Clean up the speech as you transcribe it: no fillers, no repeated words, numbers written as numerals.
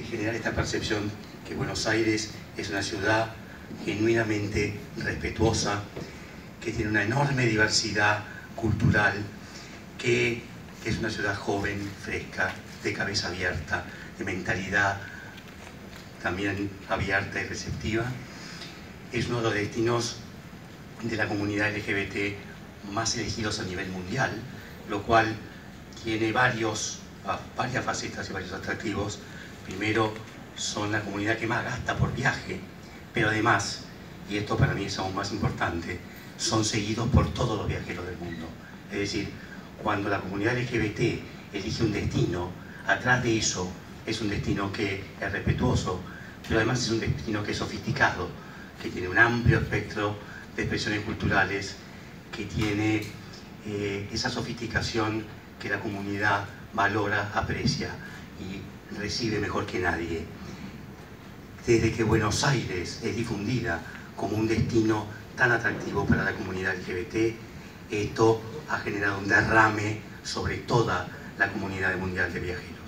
generar esta percepción que Buenos Aires es una ciudad genuinamente respetuosa, que tiene una enorme diversidad cultural, que es una ciudad joven, fresca, de cabeza abierta, de mentalidad también abierta y receptiva. Es uno de los destinos de la comunidad LGBT más elegidos a nivel mundial, lo cual tiene varias facetas y varios atractivos. Primero, son la comunidad que más gasta por viaje, pero además, y esto para mí es aún más importante, son seguidos por todos los viajeros del mundo. Es decir, cuando la comunidad LGBT elige un destino, atrás de eso es un destino que es respetuoso, pero además es un destino que es sofisticado, que tiene un amplio espectro de expresiones culturales, que tiene esa sofisticación que la comunidad valora, aprecia y recibe mejor que nadie. Desde que Buenos Aires es difundida como un destino tan atractivo para la comunidad LGBT, esto ha generado un derrame sobre toda la comunidad mundial de viajeros.